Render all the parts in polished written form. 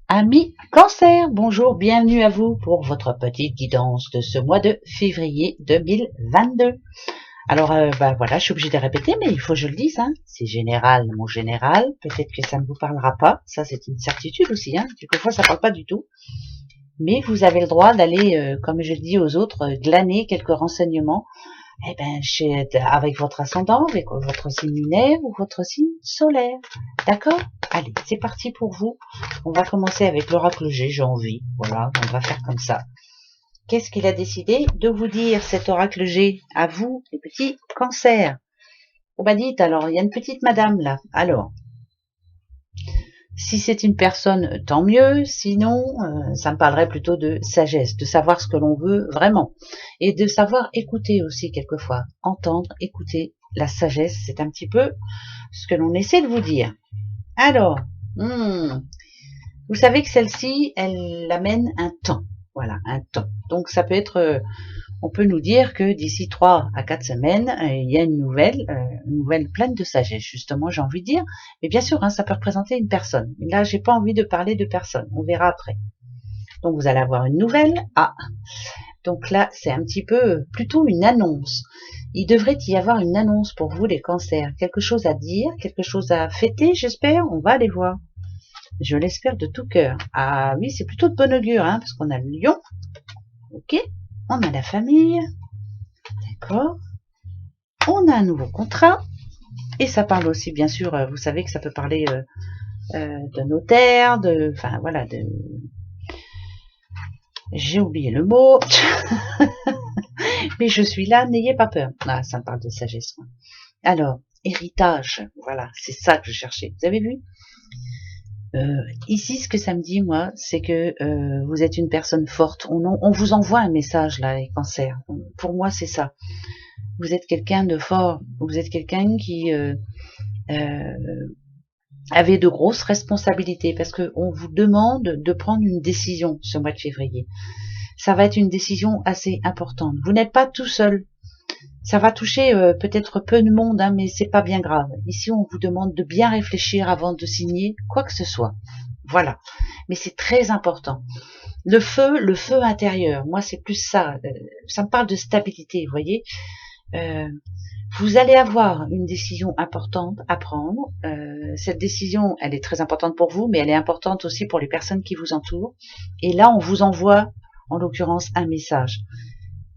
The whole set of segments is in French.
Amis Cancer, bonjour, bienvenue à vous pour votre petite guidance de ce mois de février 2022. Alors, voilà, je suis obligée de répéter, mais il faut que je le dise, hein. C'est général, mon général. Peut-être que ça ne vous parlera pas. Ça, c'est une certitude aussi, hein. Quelquefois, ça parle pas du tout. Mais vous avez le droit d'aller, comme je le dis aux autres, glaner quelques renseignements avec votre ascendant, avec votre signe lunaire ou votre signe solaire. D'accord? Allez, c'est parti pour vous. On va commencer avec l'oracle G, j'ai envie. Voilà, on va faire comme ça. Qu'est-ce qu'il a décidé de vous dire, cet oracle G, à vous, les petits cancers? Oh bah dites, alors, il y a une petite madame là. Alors, si c'est une personne, tant mieux. Sinon, ça me parlerait plutôt de sagesse, de savoir ce que l'on veut vraiment. Et de savoir écouter aussi quelquefois. Entendre, écouter. La sagesse, c'est un petit peu ce que l'on essaie de vous dire. Alors, vous savez que celle-ci, elle amène un temps. Voilà, un temps. Donc ça peut être, on peut nous dire que d'ici 3 à 4 semaines, il y a une nouvelle pleine de sagesse, justement, j'ai envie de dire. Mais bien sûr, hein, ça peut représenter une personne. Mais là, j'ai pas envie de parler de personne. On verra après. Donc vous allez avoir une nouvelle. Ah, donc là, c'est un petit peu plutôt une annonce. Il devrait y avoir une annonce pour vous, les cancers. Quelque chose à dire, quelque chose à fêter, j'espère. On va aller voir. Je l'espère de tout cœur. Ah oui, c'est plutôt de bonne augure, hein, parce qu'on a le lion. Ok. On a la famille. D'accord. On a un nouveau contrat. Et ça parle aussi, bien sûr, vous savez que ça peut parler de notaire, enfin voilà, j'ai oublié le mot, mais je suis là, n'ayez pas peur. Ah, ça me parle de sagesse. Alors, héritage, voilà, c'est ça que je cherchais. Vous avez vu? Ici, ce que ça me dit, moi, c'est que vous êtes une personne forte. On vous envoie un message, là, les cancers. Pour moi, c'est ça. Vous êtes quelqu'un de fort. Vous êtes quelqu'un qui avez de grosses responsabilités parce qu'on vous demande de prendre une décision ce mois de février. Ça va être une décision assez importante. Vous n'êtes pas tout seul. Ça va toucher peut-être peu de monde, hein, mais c'est pas bien grave. Ici, on vous demande de bien réfléchir avant de signer quoi que ce soit. Voilà. Mais c'est très important. Le feu intérieur. Moi, c'est plus ça. Ça me parle de stabilité, vous voyez. Vous allez avoir une décision importante à prendre. Cette décision, elle est très importante pour vous, mais elle est importante aussi pour les personnes qui vous entourent. Et là, on vous envoie, en l'occurrence, un message.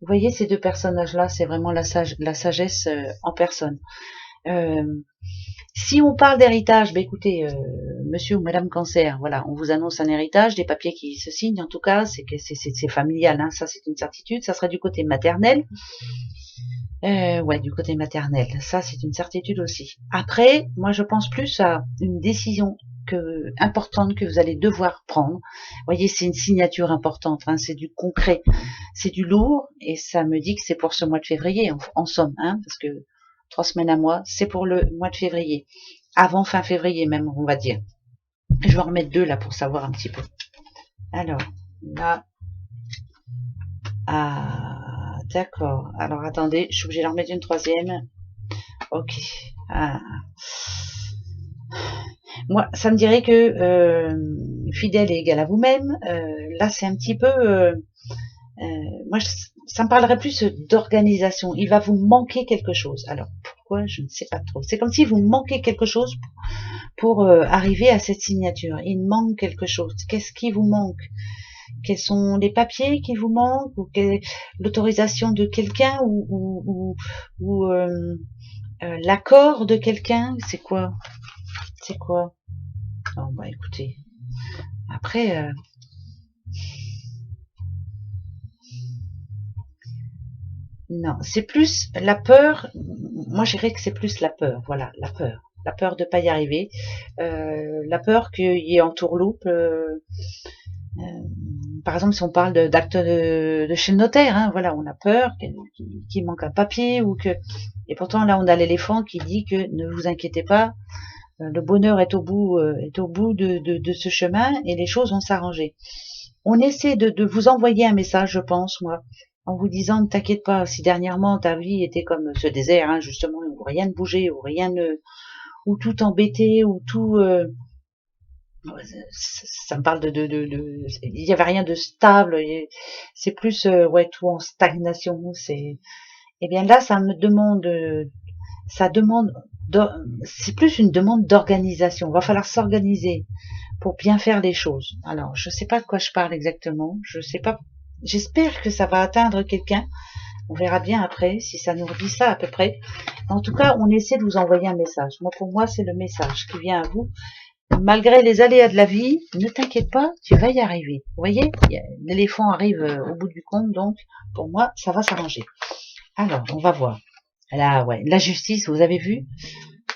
Vous voyez, ces deux personnages-là, c'est vraiment la sagesse en personne. Si on parle d'héritage, écoutez, monsieur ou madame Cancer, voilà, on vous annonce un héritage, des papiers qui se signent, en tout cas, c'est familial, hein, ça c'est une certitude, ça sera du côté maternel. Ouais, du côté maternel, ça c'est une certitude aussi. Après, moi je pense plus à une décision importante que vous allez devoir prendre. Vous voyez, c'est une signature importante, hein, c'est du concret, c'est du lourd, et ça me dit que c'est pour ce mois de février, en somme, hein, parce que 3 semaines à mois, c'est pour le mois de février. Avant fin février même, on va dire. Je vais en remettre 2 là pour savoir un petit peu. Alors, là, ah, d'accord. Alors attendez, je suis obligée d'en remettre une troisième. Ok. Ah. Moi, ça me dirait que fidèle est égal à vous-même. Là, c'est un petit peu... moi, ça me parlerait plus d'organisation. Il va vous manquer quelque chose. Alors, pourquoi? Je ne sais pas trop. C'est comme si vous manquez quelque chose pour arriver à cette signature. Il manque quelque chose. Qu'est-ce qui vous manque? Quels sont les papiers qui vous manquent, ou l'autorisation de quelqu'un, ou l'accord de quelqu'un? C'est quoi? C'est quoi? Oh bah écoutez, après, non, c'est plus la peur. Moi, je dirais que c'est plus la peur. Voilà, la peur de pas y arriver, la peur qu'il y ait entourloupe. Par exemple, si on parle d'acte de chez le notaire, hein, voilà, on a peur qu'il manque un papier, ou que, et pourtant là, on a l'éléphant qui dit que ne vous inquiétez pas, le bonheur est au bout de ce chemin, et les choses vont s'arranger. On essaie de vous envoyer un message, je pense, moi, en vous disant ne t'inquiète pas, si dernièrement ta vie était comme ce désert, hein, justement, où rien ne bougeait, où rien ne, où tout embêtait, où tout Ça me parle il y avait rien de stable, c'est plus ouais, tout en stagnation. C'est, eh bien là, ça demande, c'est plus une demande d'organisation. Il va falloir s'organiser pour bien faire les choses. Alors, je sais pas de quoi je parle exactement. Je sais pas. J'espère que ça va atteindre quelqu'un. On verra bien après si ça nous redit ça à peu près. En tout cas, on essaie de vous envoyer un message. Moi, pour moi, c'est le message qui vient à vous. Malgré les aléas de la vie, ne t'inquiète pas, tu vas y arriver. Vous voyez, l'éléphant arrive au bout du compte, donc pour moi, ça va s'arranger. Alors, on va voir. Là, ouais, la justice, vous avez vu,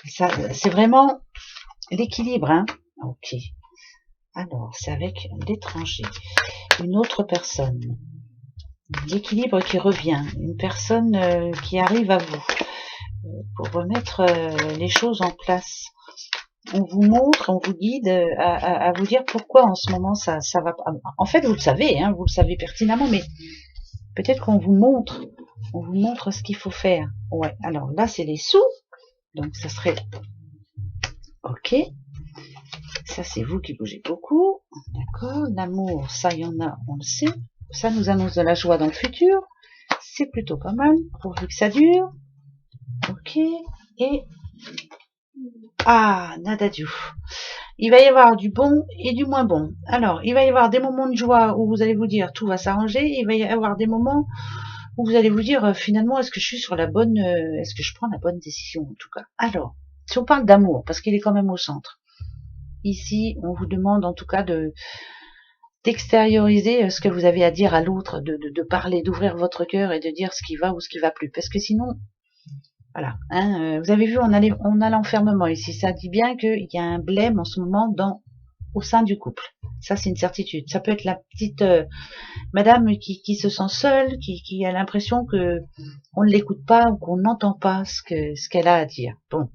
ça, c'est vraiment l'équilibre, hein. Ok. Alors, c'est avec l'étranger, une autre personne, l'équilibre qui revient, une personne qui arrive à vous pour remettre les choses en place. On vous montre, on vous guide à vous dire pourquoi en ce moment ça va pas. En fait, vous le savez, hein, vous le savez pertinemment, mais peut-être qu'on vous montre, ce qu'il faut faire. Ouais. Alors là, c'est les sous, donc ça serait ok. Ça, c'est vous qui bougez beaucoup, d'accord. L'amour, ça, il y en a, on le sait. Ça nous annonce de la joie dans le futur. C'est plutôt pas mal, pourvu que ça dure. Ok. Et nada du. Il va y avoir du bon et du moins bon. Alors, il va y avoir des moments de joie où vous allez vous dire tout va s'arranger. Il va y avoir des moments où vous allez vous dire finalement est-ce que je suis sur la bonne, est-ce que je prends la bonne décision en tout cas. Alors, si on parle d'amour, parce qu'il est quand même au centre. Ici, on vous demande en tout cas d'extérioriser ce que vous avez à dire à l'autre, de parler, d'ouvrir votre cœur et de dire ce qui va ou ce qui va plus. Parce que sinon, voilà, hein, vous avez vu, on a l'enfermement ici. Ça dit bien qu'il y a un blême en ce moment au sein du couple. Ça, c'est une certitude. Ça peut être la petite madame qui se sent seule, qui a l'impression que on ne l'écoute pas ou qu'on n'entend pas ce qu'elle a à dire. Bon.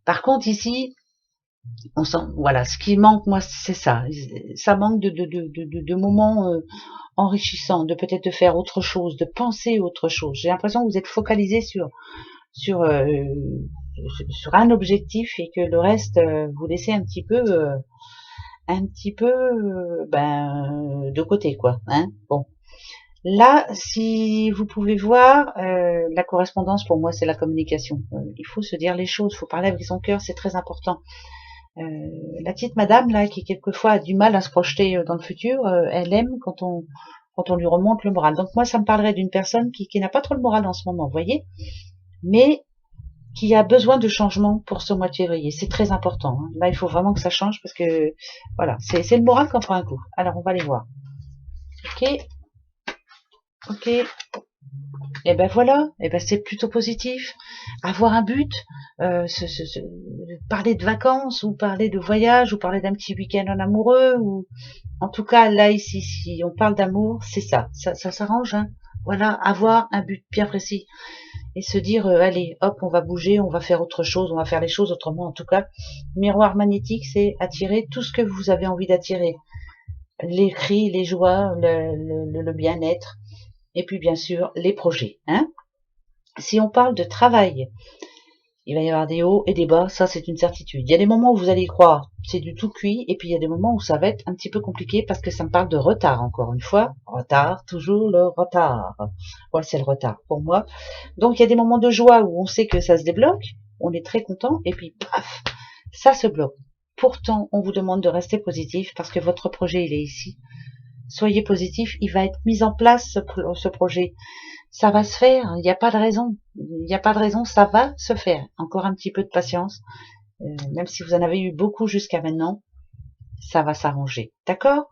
Par contre, ici, on sent, voilà, ce qui manque, moi, c'est ça. Ça manque de moments enrichissants, de peut-être de faire autre chose, de penser autre chose. J'ai l'impression que vous êtes focalisé sur un objectif et que le reste vous laissez un petit peu de côté, quoi, hein. Bon, là, si vous pouvez voir la correspondance, pour moi c'est la communication. Il faut se dire les choses, il faut parler avec son cœur, c'est très important. La petite madame là qui quelquefois a du mal à se projeter dans le futur, elle aime quand on lui remonte le moral. Donc moi ça me parlerait d'une personne qui n'a pas trop le moral en ce moment, vous voyez, mais qui a besoin de changement pour ce mois de février. C'est très important, hein. Là, il faut vraiment que ça change parce que, voilà, c'est le moral qui en prend un coup. Alors, on va aller voir. Ok, ok. Et ben voilà, et ben c'est plutôt positif. Avoir un but, parler de vacances ou parler de voyage ou parler d'un petit week-end en amoureux ou, en tout cas, là ici, si on parle d'amour, c'est ça s'arrange, hein. Voilà, avoir un but bien précis. Et se dire allez hop on va bouger, on va faire autre chose, on va faire les choses autrement. En tout cas, miroir magnétique, c'est attirer tout ce que vous avez envie d'attirer, les cris, les joies, le bien-être et puis bien sûr les projets, hein. Si on parle de travail, il va y avoir des hauts et des bas, ça c'est une certitude. Il y a des moments où vous allez y croire, c'est du tout cuit, et puis il y a des moments où ça va être un petit peu compliqué parce que ça me parle de retard, encore une fois. Retard, toujours le retard. Ouais, c'est le retard pour moi. Donc il y a des moments de joie où on sait que ça se débloque, on est très content, et puis paf, ça se bloque. Pourtant, on vous demande de rester positif parce que votre projet, il est ici. Soyez positif, il va être mis en place ce projet. Ça va se faire, il n'y a pas de raison. Il n'y a pas de raison, ça va se faire. Encore un petit peu de patience. Même si vous en avez eu beaucoup jusqu'à maintenant, ça va s'arranger. D'accord?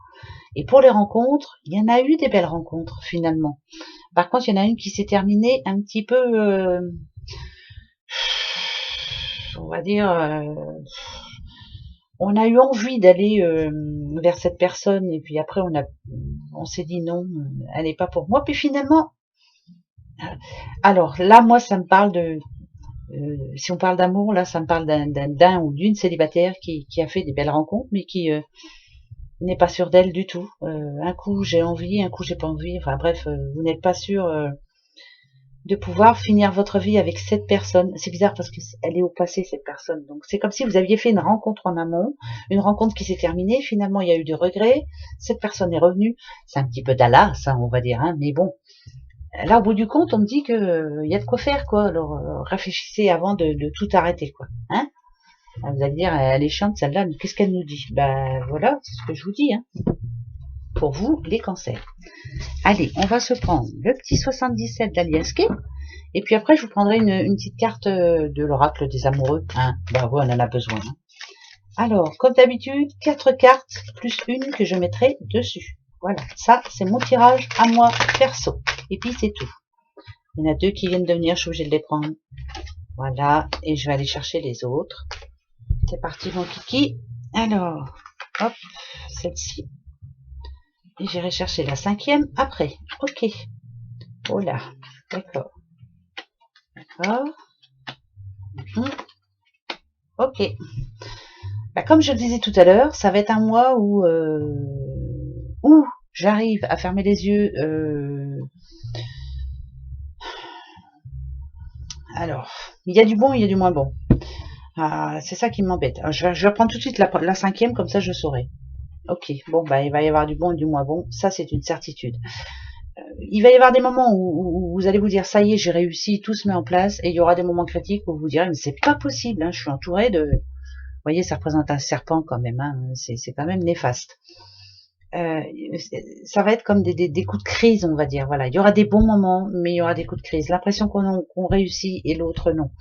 Et pour les rencontres, il y en a eu des belles rencontres finalement. Par contre, il y en a une qui s'est terminée un petit peu, on va dire, on a eu envie d'aller vers cette personne et puis après on s'est dit non, elle n'est pas pour moi. Puis finalement, alors là, moi, ça me parle de, si on parle d'amour, là, ça me parle d'un ou d'une célibataire qui a fait des belles rencontres, mais qui n'est pas sûr d'elle du tout. Un coup j'ai envie, un coup j'ai pas envie. Enfin bref, vous n'êtes pas sûr de pouvoir finir votre vie avec cette personne. C'est bizarre parce qu'elle est au passé, cette personne. Donc c'est comme si vous aviez fait une rencontre en amont, une rencontre qui s'est terminée, finalement il y a eu des regrets, cette personne est revenue. C'est un petit peu d'Allah, ça on va dire, hein, mais bon. Là au bout du compte, on me dit que y a de quoi faire, quoi. Alors réfléchissez avant de tout arrêter, quoi. Hein? Vous allez dire, elle est chiante celle-là, qu'est-ce qu'elle nous dit? Ben voilà, c'est ce que je vous dis, hein. Pour vous, les cancers. Allez, on va se prendre le petit 77 d'Aliaske. Et puis après, je vous prendrai une petite carte de l'oracle des amoureux. Hein, bah ouais, on en a besoin. Hein. Alors, comme d'habitude, 4 cartes plus une que je mettrai dessus. Voilà, ça, c'est mon tirage à moi perso. Et puis, c'est tout. Il y en a 2 qui viennent de venir, je suis obligée de les prendre. Voilà, et je vais aller chercher les autres. C'est parti, mon kiki. Alors, hop, celle-ci. Et j'irai chercher la 5e après. Ok. Oh là, d'accord. D'accord. Ok. Bah, comme je le disais tout à l'heure, ça va être un mois où j'arrive à fermer les yeux. Alors, il y a du bon, il y a du moins bon. Ah, c'est ça qui m'embête. Je vais prendre tout de suite la 5e, comme ça je saurai. Ok, bon, bah il va y avoir du bon et du moins bon. Ça, c'est une certitude. Il va y avoir des moments où vous allez vous dire, ça y est, j'ai réussi, tout se met en place. Et il y aura des moments critiques où vous direz, mais c'est pas possible, hein, je suis entourée de... Vous voyez, ça représente un serpent quand même, hein, c'est quand même néfaste. Ça va être comme des coups de crise, on va dire. Voilà, il y aura des bons moments, mais il y aura des coups de crise. L'impression qu'on réussit et l'autre non.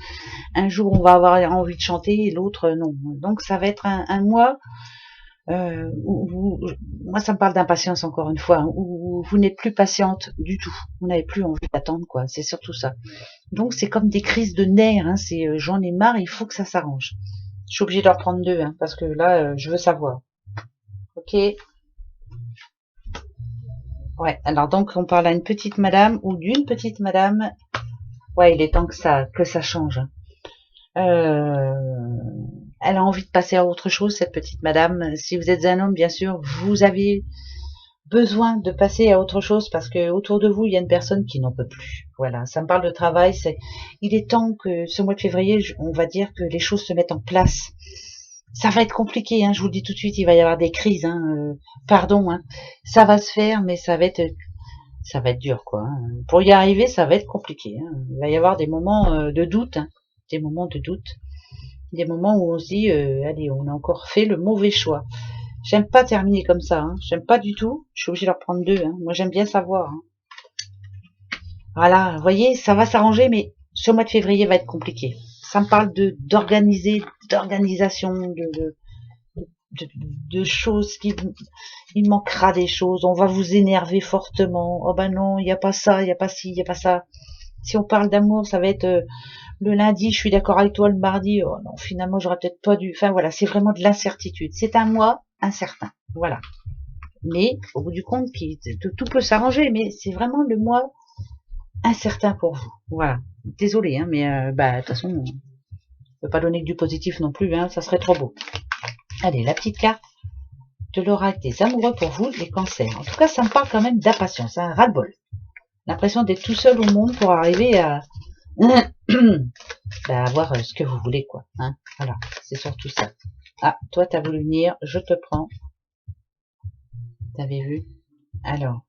Un jour, on va avoir envie de chanter et l'autre non. Donc, ça va être un mois moi, ça me parle d'impatience encore une fois, hein, où vous n'êtes plus patiente du tout. Vous n'avez plus envie d'attendre, quoi. C'est surtout ça. Donc, c'est comme des crises de nerfs. Hein, c'est j'en ai marre, il faut que ça s'arrange. Je suis obligée de leur prendre 2, hein, parce que là, je veux savoir. Ok. Ouais, alors donc on parle à une petite madame ou d'une petite madame. Ouais, il est temps que ça change. Elle a envie de passer à autre chose, cette petite madame. Si vous êtes un homme, bien sûr, vous avez besoin de passer à autre chose parce que autour de vous, il y a une personne qui n'en peut plus. Voilà, ça me parle de travail. Il est temps que ce mois de février, on va dire que les choses se mettent en place. Ça va être compliqué, hein, je vous le dis tout de suite, il va y avoir des crises, hein, pardon, hein. Ça va se faire, mais ça va être dur, quoi. Hein. Pour y arriver, ça va être compliqué. Hein. Il va y avoir des moments de doute, hein, des moments de doute, des moments où on se dit, allez, on a encore fait le mauvais choix. J'aime pas terminer comme ça, hein. J'aime pas du tout. Je suis obligée de leur prendre 2. Hein. Moi, j'aime bien savoir. Hein. Voilà, vous voyez, ça va s'arranger, mais ce mois de février va être compliqué. Ça me parle d'organisation, de choses il manquera des choses. On va vous énerver fortement. Oh ben non, il n'y a pas ça, il n'y a pas ci, il n'y a pas ça. Si on parle d'amour, ça va être le lundi, je suis d'accord avec toi, le mardi, oh non, finalement, j'aurais peut-être pas dû. Enfin voilà, c'est vraiment de l'incertitude. C'est un mois incertain. Voilà. Mais au bout du compte, tout peut s'arranger, mais c'est vraiment le mois incertain pour vous. Voilà. Désolée, hein, mais de toute façon, on ne peut pas donner que du positif non plus, hein, ça serait trop beau. Allez, la petite carte de l'oracle des amoureux pour vous, les cancers. En tout cas, ça me parle quand même d'impatience, un ras-le-bol. L'impression d'être tout seul au monde pour arriver à avoir ce que vous voulez, quoi. Hein, voilà, c'est surtout ça. Ah, toi, t'as voulu venir, je te prends. T'avais vu? Alors,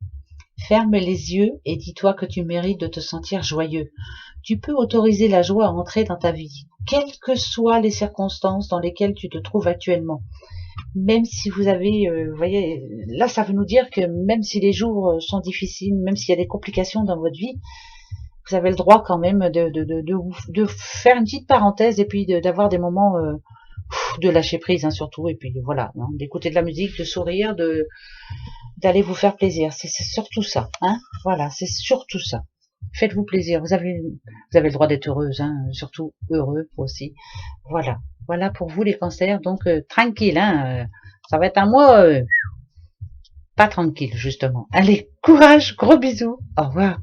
ferme les yeux et dis-toi que tu mérites de te sentir joyeux. Tu peux autoriser la joie à entrer dans ta vie, quelles que soient les circonstances dans lesquelles tu te trouves actuellement. Même si vous avez, vous voyez, là ça veut nous dire que même si les jours sont difficiles, même s'il y a des complications dans votre vie, vous avez le droit quand même de faire une petite parenthèse et puis d'avoir des moments de lâcher prise, hein, surtout, et puis voilà, hein, d'écouter de la musique, de sourire, d'aller vous faire plaisir. C'est surtout ça, hein. Voilà, c'est surtout ça. Faites-vous plaisir. Vous avez le droit d'être heureuse, hein, surtout heureux aussi. Voilà. Voilà pour vous les cancers. Donc tranquille, hein. Ça va être un mois pas tranquille justement. Allez, courage, gros bisous. Au revoir.